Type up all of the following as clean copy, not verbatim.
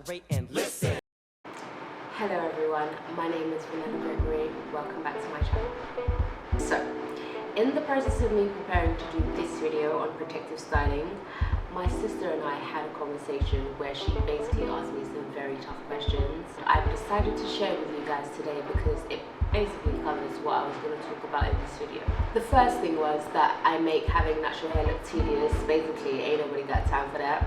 narrate and listen. Hello everyone, my name is Vanessa Gregory. Welcome back to my channel. So, in the process of me preparing to do this video on protective styling, my sister and I had a conversation where she basically asked me some very tough questions. I've decided to share with you guys today because it basically covers what I was going to talk about in this video. The first thing was that I make having natural hair look tedious. Basically, ain't nobody got time for that.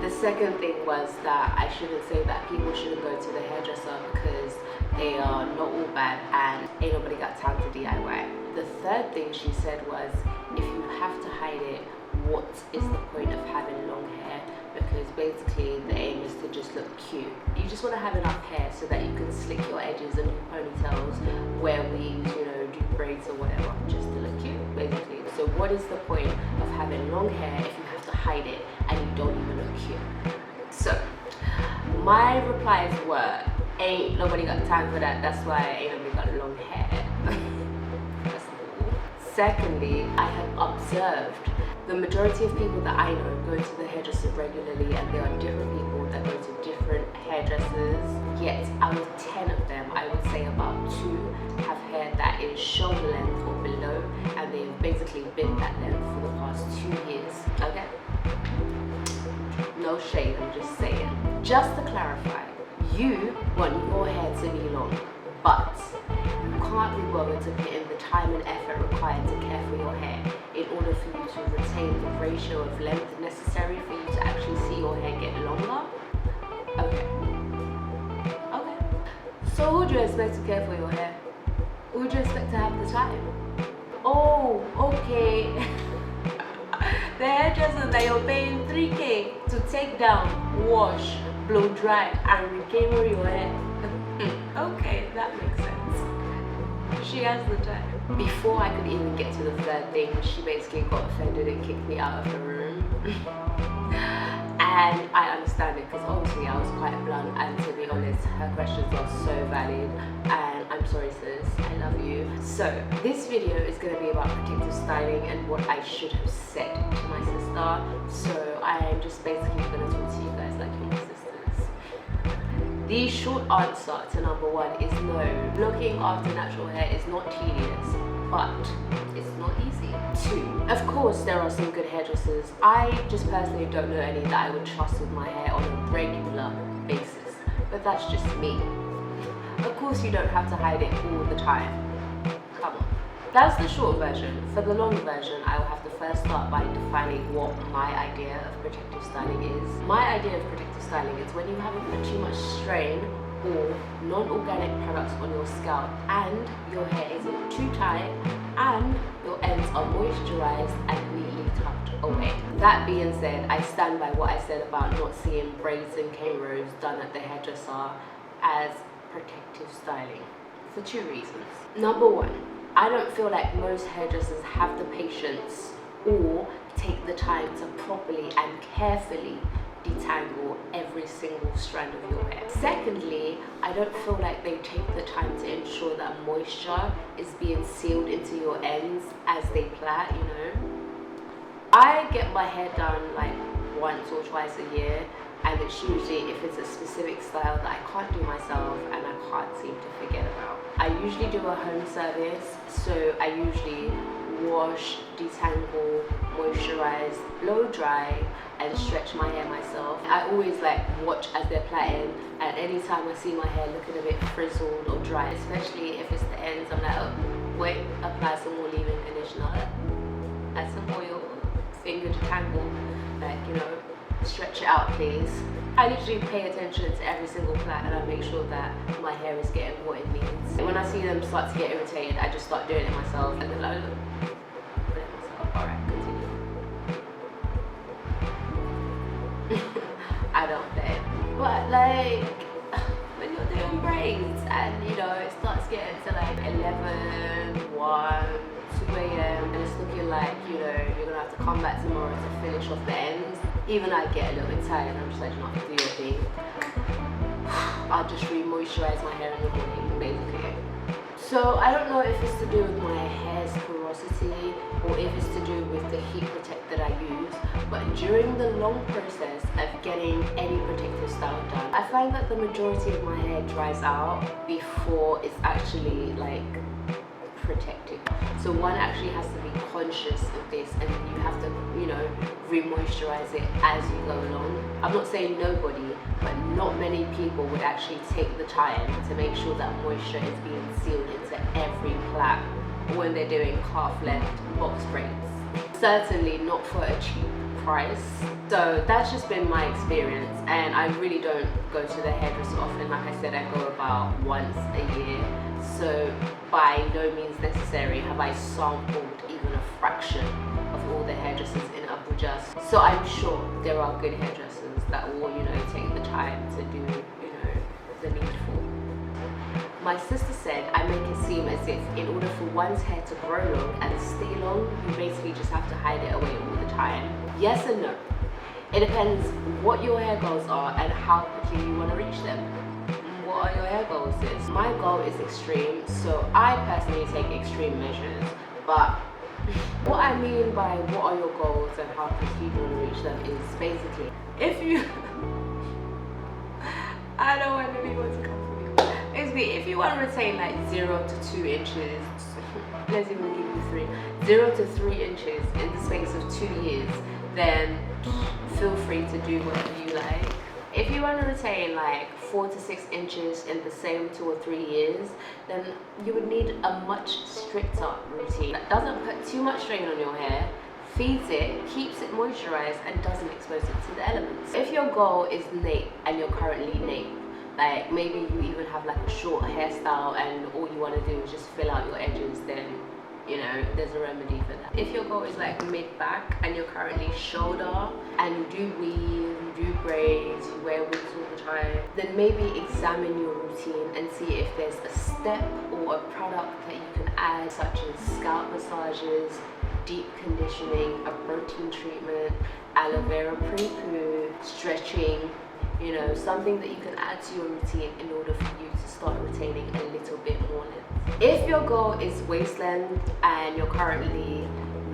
The second thing was that I shouldn't say that people shouldn't go to the hairdresser because they are not all bad and ain't nobody got time to DIY. The third thing she said was, if you have to hide it, what is the point of having long hair? Because basically the aim is to just look cute. You just want to have enough hair so that you can slick your edges and do ponytails, wear weaves, you know, do braids or whatever, just to look cute, basically. So what is the point of having long hair if you have to hide it and you don't even look cute? So my replies were, ain't nobody got time for that, that's why ain't nobody got long hair. That's cool. Secondly, I have observed the majority of people that I know go to the hairdresser regularly, and there are different people that go to different hairdressers, yet out of 10 of them, I would say about 2 have hair that is shoulder length or below, and they've basically been that length for the past 2 years, okay? No shade, I'm just saying. Just to clarify, you want your hair to be long, but you can't be bothered to put in the time and effort required to care for your hair in order for you to retain the ratio of length necessary for you to actually see your hair get longer? Okay. So who do you expect to care for your hair? Who do you expect to have the time? Oh, okay. The hairdresser that you're paying 3K to take down, wash, blow dry, and reclaim your hair. Okay, that makes sense. She has the time. Before I could even get to the third thing, she basically got offended and kicked me out of the room. And I understand it because obviously I was quite blunt, and to be honest, her questions are so valid, and I'm sorry sis, I love you. So this video is going to be about protective styling and what I should have said to my sister. So I am just basically going to talk to you guys like you're my sisters. The short answer to number 1 is no. Looking after natural hair is not tedious, but it's not easy. 2, of course there are some good hairdressers. I just personally don't know any that I would trust with my hair on a regular basis, but that's just me. Of course you don't have to hide it all the time. Come on. That's the short version. For the long version, I will have to first start by defining what my idea of protective styling is. My idea of protective styling is when you haven't put too much strain or non-organic products on your scalp and your hair isn't too tight and your ends are moisturized and neatly tucked away. That being said, I stand by what I said about not seeing braids and K-rows done at the hairdresser as protective styling for 2 reasons. Number 1, I don't feel like most hairdressers have the patience or take the time to properly and carefully detangle every single strand of your hair. Secondly, I don't feel like they take the time to ensure that moisture is being sealed into your ends as they plait, you know. I get my hair done like once or twice a year, and it's usually if it's a specific style that I can't do myself and I can't seem to forget about. I usually do a home service, so I usually wash, detangle, moisturize, blow dry, and stretch my hair myself. I always like watch as they're plaiting, and anytime I see my hair looking a bit frizzled or dry, especially if it's the ends, I'm like, oh, wait, apply some more leave-in conditioner, add some oil, finger detangle, like, you know, stretch it out please. I literally pay attention to every single plait, and I make sure that my hair is getting what it needs. When I see them start to get irritated, I just start doing it myself, and then I look, put it myself. Alright, continue. I don't play. But like, when you're doing braids and you know, it starts getting to like 11, 1, 2 a.m. and it's looking like, you know, you're gonna have to come back tomorrow to finish off the ends. Even I get a little bit tired and I'm just like, you know, do your thing. I'll just re-moisturize my hair in the morning, basically. So I don't know if it's to do with my hair's porosity or if it's to do with the heat protect that I use, but during the long process of getting any protective style done, I find that the majority of my hair dries out before it's actually like protected. So one actually has to be conscious of this, and you have to, you know, re-moisturize it as you go along. I'm not saying nobody, but not many people would actually take the time to make sure that moisture is being sealed into every plait when they're doing half length box braids. Certainly not for a cheap price. So that's just been my experience, and I really don't go to the hairdresser often. Like I said, I go about once a year. So by no means necessary have I sampled even a fraction of all the hairdressers in Abuja. So I'm sure there are good hairdressers that will, you know, take the time to do, you know, the needful. My sister said I make it seem as if in order for one's hair to grow long and stay long, you basically just have to hide it away all the time. Yes and no. It depends what your hair goals are and how quickly you want to reach them. What are your hair goals is? My goal is extreme, so I personally take extreme measures, but what I mean by what are your goals and how quickly you want to reach them is basically, if you I don't want anyone to come for me. Basically, if you want to retain like 0 to 2 inches, let's even give you 3, 0 to 3 inches in the space of 2 years, then feel free to do whatever you like. If you want to retain like 4 to 6 inches in the same 2 or 3 years, then you would need a much stricter routine that doesn't put too much strain on your hair, feeds it, keeps it moisturized, and doesn't expose it to the elements. If your goal is nape and you're currently nape, like maybe you even have like a short hairstyle and all you want to do is just fill out your edges, then you know, there's a remedy for that. If your goal is like mid-back and you're currently shoulder and you do weave, you do braids, you wear wigs all the time, then maybe examine your routine and see if there's a step or a product that you can add, such as scalp massages, deep conditioning, a protein treatment, aloe vera pre-poo, stretching, you know, something that you can add to your routine in order for you to start retaining a little bit more length. If your goal is waist length and you're currently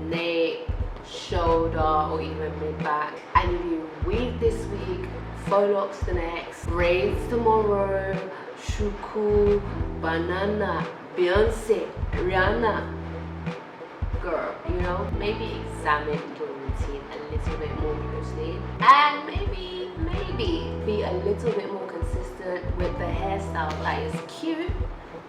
nape, shoulder, or even mid-back, and you do weave this week, faux locks the next, braids tomorrow, shuku, banana, Beyonce, Rihanna, girl, you know, maybe examine your routine a little bit more closely, and maybe be a little bit more consistent with the hairstyle that is cute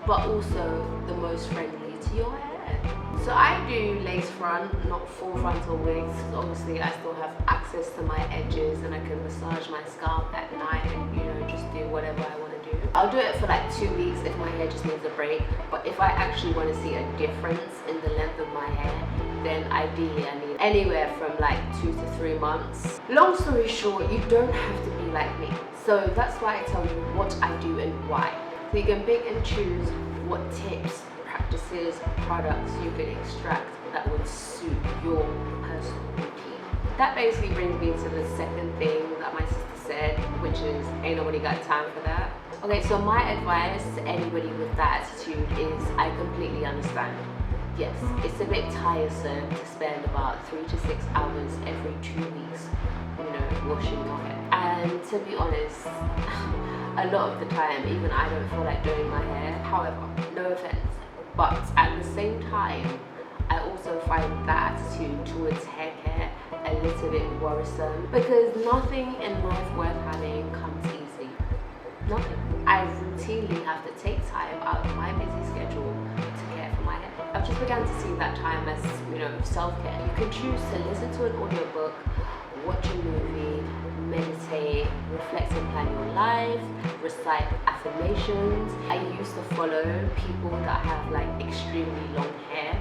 but also the most friendly to your hair. So I do lace front, not full frontal wigs, because obviously I still have access to my edges and I can massage my scalp at night and, you know, just do whatever I want to do. I'll do it for like 2 weeks if my hair just needs a break, but if I actually want to see a difference in the length of my hair, then ideally I need anywhere from like 2 to 3 months. Long story short, you don't have to be like me. So that's why I tell you what I do and why. So you can pick and choose what tips, practices, products you can extract that would suit your personal routine. That basically brings me to the second thing that my sister said, which is ain't nobody got time for that. Okay, so my advice to anybody with that attitude is I completely understand. Yes, it's a bit tiresome to spend about 3 to 6 hours every 2 weeks, you know, washing your hair. And to be honest, a lot of the time, even I don't feel like doing my hair. However, no offense, but at the same time, I also find that attitude towards hair care a little bit worrisome, because nothing in life worth having comes easy. Nothing. I routinely have to take time out of my busy schedule to care for my hair. I've just begun to see that time as, you know, self-care. You can choose to listen to an audiobook, watch a movie, meditate, reflect and plan your life, recite affirmations. I used to follow people that have like extremely long hair,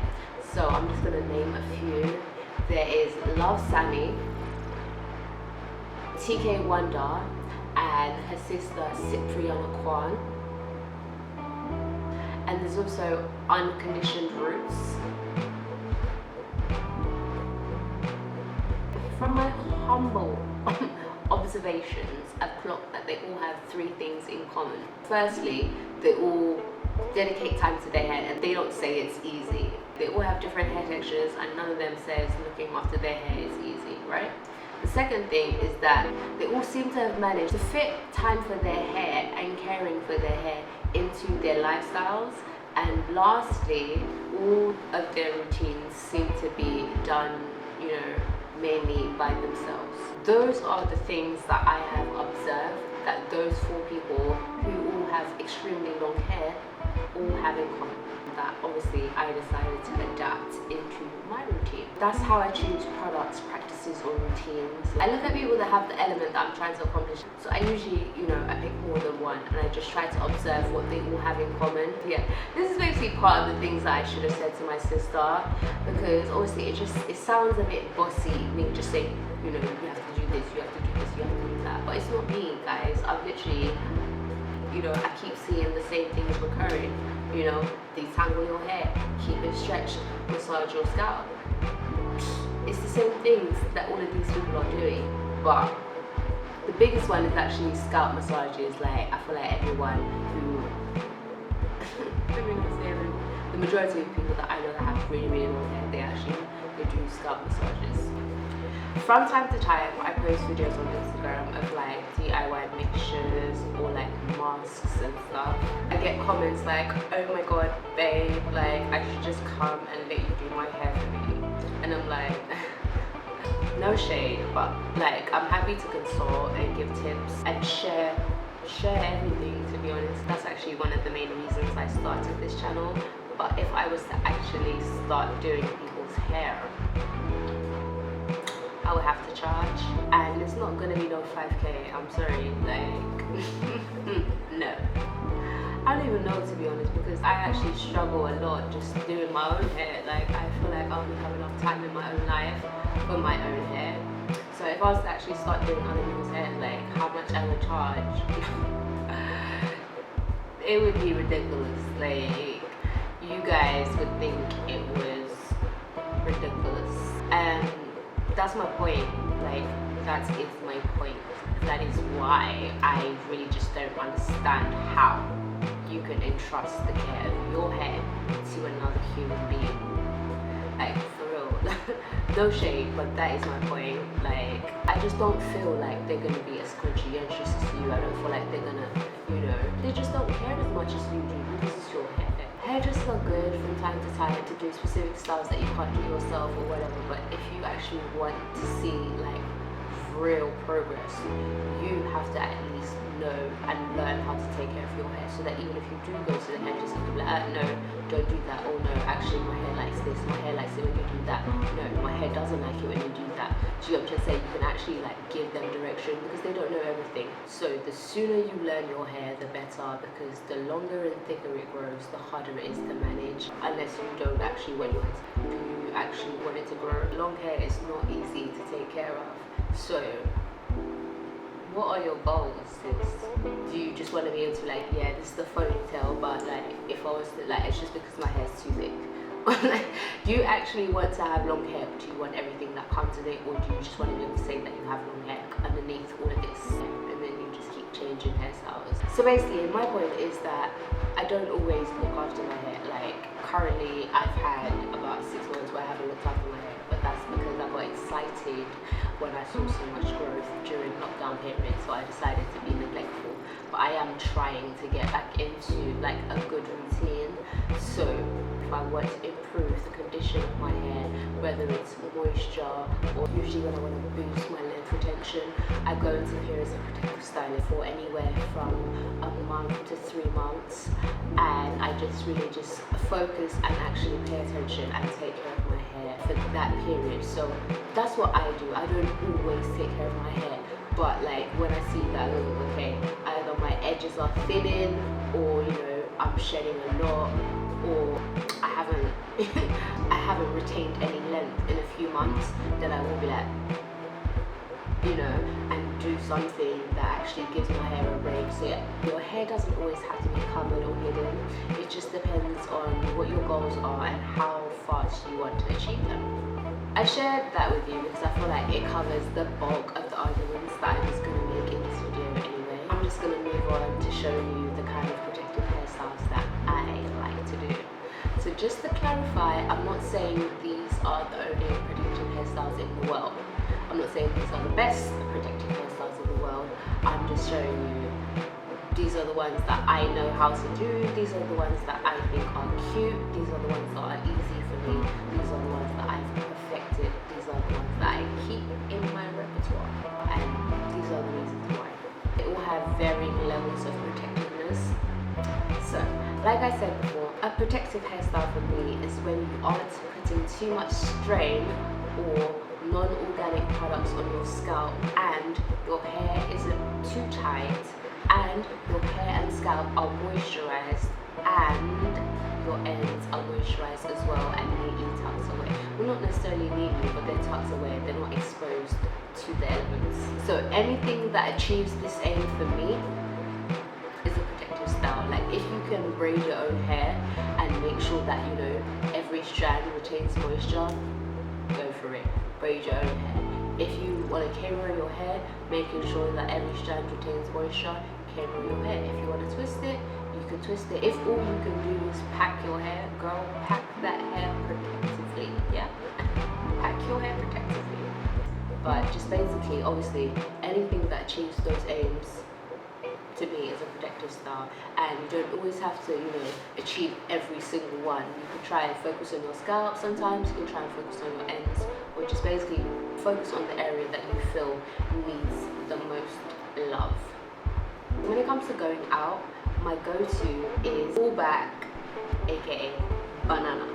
so I'm just gonna name a few. There is Love Sammy, TK Wonder, and her sister Cypriana Kwan. And there's also Unconditioned Roots. From my humble observations, I've clocked that they all have 3 things in common. Firstly, they all dedicate time to their hair, and they don't say it's easy. They all have different hair textures, and none of them says looking after their hair is easy, right? The second thing is that they all seem to have managed to fit time for their hair and caring for their hair into their lifestyles. And lastly, all of their routines seem to be done, mainly by themselves. Those are the things that I have observed that those 4 people who all have extremely long hair all have in common. That obviously I decided to adapt into my routine. That's how I choose products, practices, or routines. I look at people that have the element that I'm trying to accomplish. So I usually, I pick more than one, and I just try to observe what they all have in common. Yeah, this is basically part of the things that I should have said to my sister, because obviously it sounds a bit bossy, me just saying, you have to do this, you have to do this, you have to do that. But it's not me, guys. I've literally, I keep seeing the same things recurring. Detangle your hair, keep it stretched, massage your scalp. It's the same things that all of these people are doing, but the biggest one is actually scalp massages. Like, I feel like everyone who, the majority of people that I know that have really, really long hair, they do scalp massages. From time to time, I post videos on Instagram of like DIY mixtures or like masks and stuff. I get comments like, oh my god, babe, like I should just come and let you do my hair for me. And I'm like, no shade, but like I'm happy to consult and give tips and share everything, to be honest. That's actually one of the main reasons I started this channel. But if I was to actually start doing people's hair, I would have to charge, and it's not gonna be no 5k. I'm sorry, like no. I don't even know, to be honest, because I actually struggle a lot just doing my own hair. Like, I feel like I only have enough time in my own life for my own hair. So if I was to actually start doing other people's hair, like how much I would charge, it would be ridiculous. Like, you guys would think it was ridiculous. And that's my point. Like, that is my point. That is why I really just don't understand how you can entrust the care of your hair to another human being. Like, for real. No shade, but that is my point. Like, I just don't feel like they're gonna be as conscientious as you. I don't feel like they're gonna, they just don't care as much as you do because it's your hair. Hairdressers are good from time to time to do specific styles that you can't do yourself or whatever, but if you actually want to see like real progress, you have to at least know and learn how to take care of your hair, so that even if you do go to the hairdresser, you can be like, no, don't do that, or no, actually my hair likes this, my hair likes it when you do that, no, my hair doesn't like it when you do that. Do you know what I'm trying to say? You can actually like give them direction, because they don't know everything. So the sooner you learn your hair, the better, because the longer and thicker it grows, the harder it is to manage, unless you don't actually want your hair to, do you actually want it to grow? Long hair is not easy to take care of. So what are your goals, sis? Do you just want to be able to like, yeah, this is the ponytail, but like if I was to, like, it's just because my hair's too thick? Like, do you actually want to have long hair, or do you want everything that comes with it, or do you just want to be able to say that you have long hair underneath all of this, and then you just keep changing hairstyles? So basically, my point is that I don't always look after my hair. Like, currently I've had about 6 months where I haven't looked after my hair, but that's because I got excited when I saw so much growth during lockdown period, so I decided to be neglectful. But I am trying to get back into like a good routine. So if I want to improve the condition of my hair, whether it's moisture, or usually when I want to boost my length retention, I go into periods of protective styling for anywhere from a month to 3 months, and I just really just focus and actually pay attention and take care of my hair for that period. So that's what I do. I don't always take care of my hair, but like when I see that, okay, either my edges are thinning, or I'm shedding a lot, or I haven't I haven't retained any length in a few months, then I will be like, and do something that actually gives my hair a break. So yeah, your hair doesn't always have to be covered or hidden. It just depends on what your goals are and how fast you want to achieve them. I shared that with you because I feel like it covers the bulk of the arguments that I was going to make in this video anyway. I'm just going to move on to show you the kind of protective hairstyles that I just to clarify, I'm not saying these are the only protective hairstyles in the world. I'm not saying these are the best protective hairstyles in the world. I'm just showing you these are the ones that I know how to do. These are the ones that I think are cute. These are the ones that are easy for me. These are the ones that I've perfected. These are the ones that I keep in my repertoire. And these are the reasons why. They all have varying levels of protectiveness. So, like I said before, a protective hairstyle for me is when you aren't putting too much strain or non-organic products on your scalp, and your hair isn't too tight, and your hair and scalp are moisturized, and your ends are moisturized as well and neatly tucked away. Well, not necessarily neatly, but they're tucked away. They're not exposed to the elements. So anything that achieves this aim for me is a protective style. Like if you can braid your own hair and make sure that, you know, every strand retains moisture, go for it. Braid your own hair. If you want to camera your hair, making sure that every strand retains moisture, camera your hair. If you want to twist it, you can twist it. If all you can do is pack your hair, girl, pack that hair protectively, yeah? Pack your hair protectively. But just basically, obviously, anything that achieves those aims to me is a protective style, and you don't always have to, you know, achieve every single one. You can try and focus on your scalp sometimes, you can try and focus on your ends, or just basically focus on the area that you feel needs the most love. When it comes to going out, my go-to is all back, aka banana.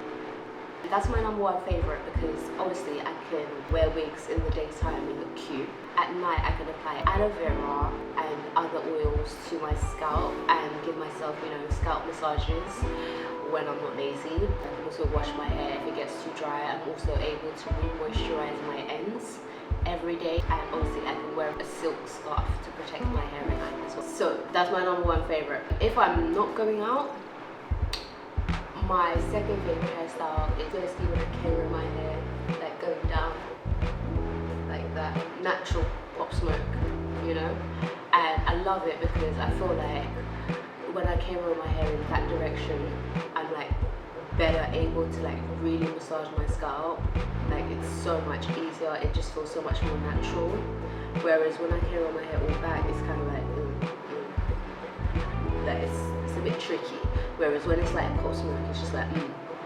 That's my #1 favorite because obviously I can wear wigs in the daytime and look cute. At night I can apply aloe vera and other oils to my scalp and give myself, you know, scalp massages when I'm not lazy. I can also wash my hair if it gets too dry. I'm also able to re-moisturize my ends every day, and obviously I can wear a silk scarf to protect my hair at night as well. So that's my #1 favorite. If I'm not going out, my second favorite hairstyle is basically when I camera my hair, like going down like that, natural pop smoke, you know. And I love it because I feel like when I camera my hair in that direction, I'm like better able to like really massage my scalp. Like it's so much easier. It just feels so much more natural. Whereas when I camera my hair all back, it's kind of like like it's a bit tricky. Whereas when it's like pop smoke, it's just like,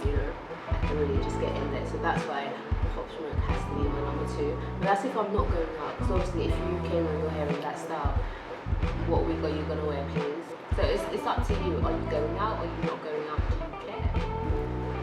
you know, I can really just get in there. So that's why pop smoke has to be my #2. But that's if I'm not going out. Because obviously if you came on your hair in that style, what wig are you going to wear, please? So it's up to you. Are you going out or are you not going out? Do you care?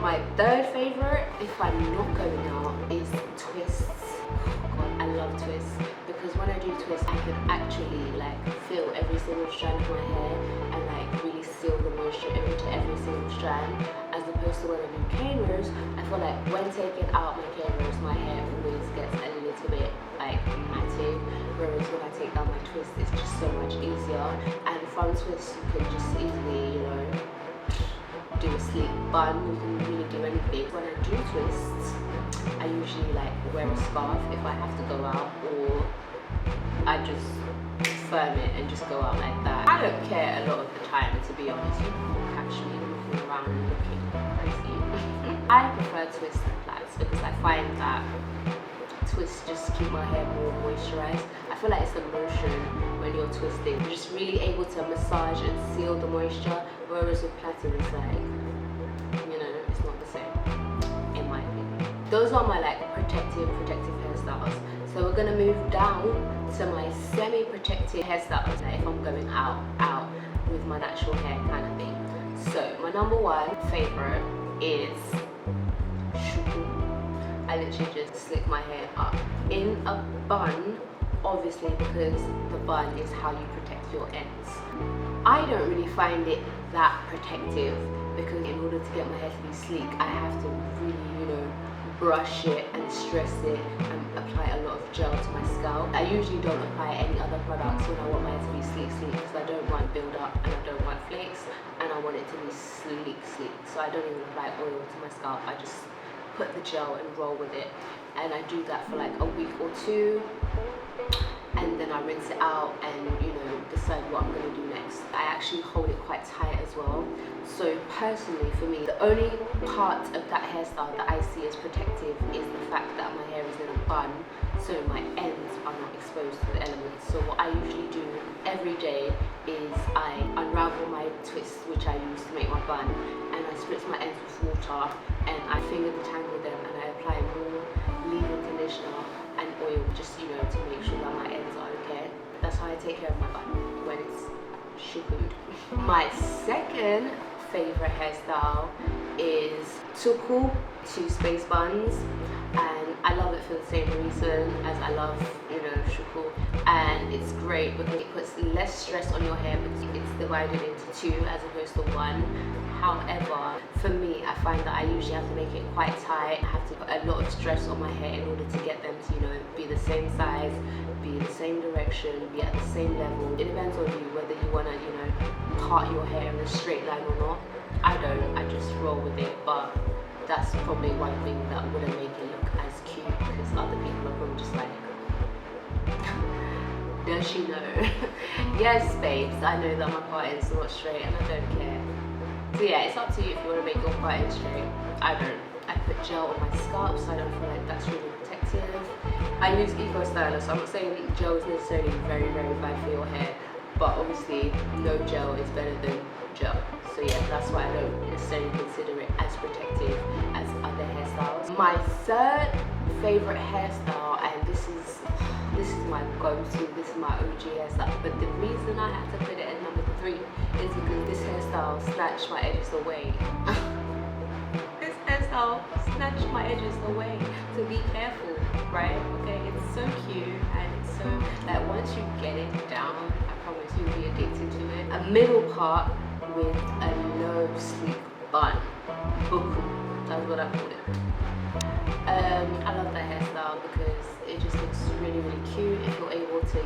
My third favorite, if I'm not going out, is twists. Oh God, I love twists. Because when I do twists, I can actually like feel every single strand of my hair and like really seal the moisture into every single strand, as opposed to when I do cameras. I feel like when taking out my cameras, my hair always gets a little bit like matted, whereas when I take down my twist, it's just so much easier. And from twists, you can just easily, you know, do a sleek bun. You can really do anything. When I do twists, I usually like wear a scarf if I have to go out, or I just firm it and just go out like that. I don't care a lot of the time, to be honest. You can catch me moving around and looking crazy. I prefer twists and plaits because I find that twists just keep my hair more moisturized. I feel like it's the motion when you're twisting. You're just really able to massage and seal the moisture, whereas with plaiting it's like, you know, it's not the same, in my opinion. Those are my like protective hairstyles. So we're gonna move down to my semi-protective hairstyles, like if I'm going out with my natural hair kind of thing. So my #1 favorite is shuku. I literally just slick my hair up in a bun, obviously because the bun is how you protect your ends. I don't really find it that protective because in order to get my hair to be sleek, I have to really, you know, brush it and stress it and apply a lot of gel to my scalp. I usually don't apply any other products when I want my hair to be sleek because I don't want build up and I don't want flakes, and I want it to be sleek. So I don't even apply oil to my scalp. I just put the gel and roll with it, and I do that for like a week or two, and then I rinse it out and decide what I'm going to do next. I actually hold it quite tight as well. So personally for me, the only part of that hairstyle that I see as protective is the fact that my hair is in a bun, so my ends are not exposed to the elements. So what I usually do every day is I unravel my twists, which I use to make my bun, and I spritz my ends with water, and I finger detangle them, and I apply more leave-in conditioner and oil, just to make sure that my ends are okay. That's how I take care of my bun when it's shukud. My second favorite hairstyle is tuku, 2 space buns, and I love it for the same reason as I love shuku, and it's great because it puts less stress on your hair because it's divided into 2 as opposed to 1. However, for me, I find that I usually have to make it quite tight. I have to put a lot of stress on my hair in order to get them to be the same size, be the same direction, be at the same level. It depends on you whether you want to part your hair in a straight line or not. I don't, I just roll with it, but that's probably one thing that wouldn't make it look as cute because other people are probably just like, does she know? Yes babes, I know that my part is not straight and I don't care. So yeah, it's up to you if you want to make your part in straight. I don't. I put gel on my scalp so I don't feel like that's really protective. I use Eco Styler, so I'm not saying gel is necessarily very, very bad for your hair, but obviously no gel is better than gel. So yeah, that's why I don't necessarily consider it as protective as other hairstyles. My third favorite hairstyle, and this is my go-to, this is my OG hairstyle, but the reason I have to put it at number 3 is because this hairstyle snatched my edges away. This hairstyle snatched my edges away, so be careful, right? Okay, it's so cute and it's so, like, once you get it down, I promise you'll be addicted to it. A middle part with a low sleek bun, buku, that's what I call it. I love that hairstyle because it just looks really, really cute if you're able to,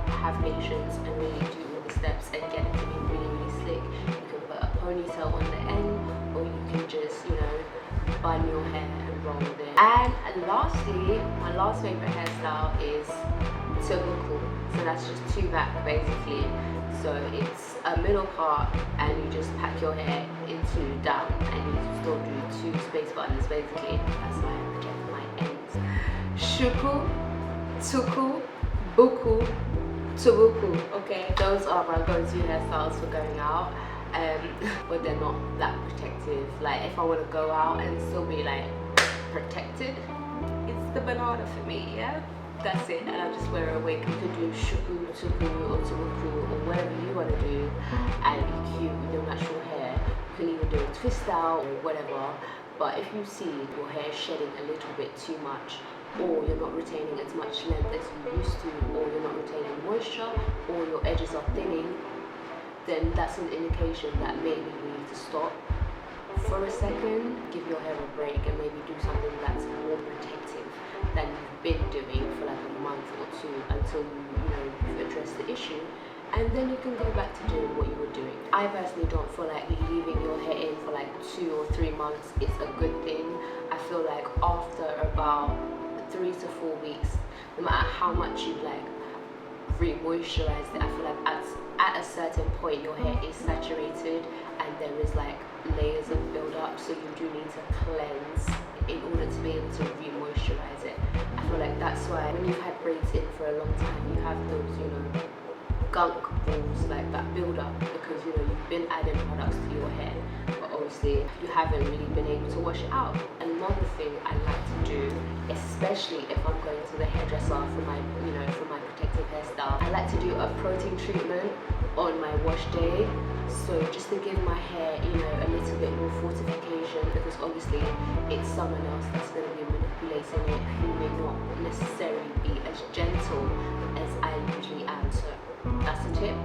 have patience and really do all the steps and get it to be really, really slick. You can put a ponytail on the end, or you can just, bun your hair and roll with it. And lastly, my last favorite hairstyle is tubuku. So that's just 2 back basically. So it's a middle part and you just pack your hair into down and you still do 2 space buttons basically. That's why I project my ends. Shuku, tuku, buku, tubuku. Okay, those are my go-to hairstyles for going out. But they're not that protective. Like if I want to go out and still be like protected, it's the banana for me, yeah? That's it, and I just wear a wig. You can do shuku, tuku, or tubuku, or whatever you want to do, and be cute with your natural hair. You can even do a twist out or whatever. But if you see your hair shedding a little bit too much, or you're not retaining as much length as you used to, or you're not retaining moisture, or your edges are thinning, then that's an indication that maybe you need to stop for a second, give your hair a break, and maybe do something that's more protective than you've been doing for like a month or 2 until you've addressed the issue, and then you can go back to doing what you were doing. I personally don't feel like leaving your hair in for like 2 or 3 months is a good thing. I feel like after about 3 to 4 weeks, no matter how much you like re-moisturize it, I feel like at a certain point your hair is saturated and there is like layers of build-up, so you do need to cleanse in order to be able to re-moisturize it. I feel like that's why when you've had braids in for a long time, you have those gunk balls like that build up because you've been adding products to your hair, but obviously you haven't really been able to wash it out. Another thing I like to do, especially if I'm going to the hairdresser for my for my protective hairstyle, I like to do a protein treatment on my wash day, so just to give my hair a little bit more fortification, because obviously it's someone else that's going to be manipulating it who may not necessarily be as gentle as I usually am. So that's a tip.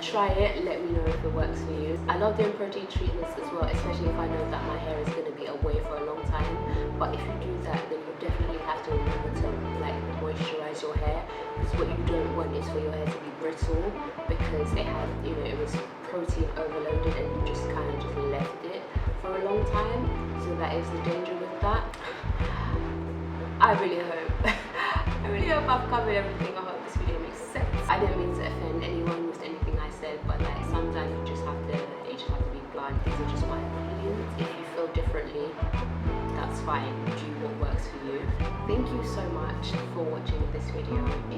Try it, let me know if it works for you. I love doing protein treatments as well, especially if I know that my hair is going to be away for a long time. But if you do that, then you definitely have to remember to like moisturize your hair, because what you don't want is for your hair to be brittle, because it had it was protein overloaded and you just kind of just left it for a long time. So that is the danger with that. I really hope I've covered everything. I hope this video I don't mean to offend anyone with anything I said, but like sometimes you just have to be blunt. These are just my opinions. If you feel differently, that's fine. Do what works for you. Thank you so much for watching this video.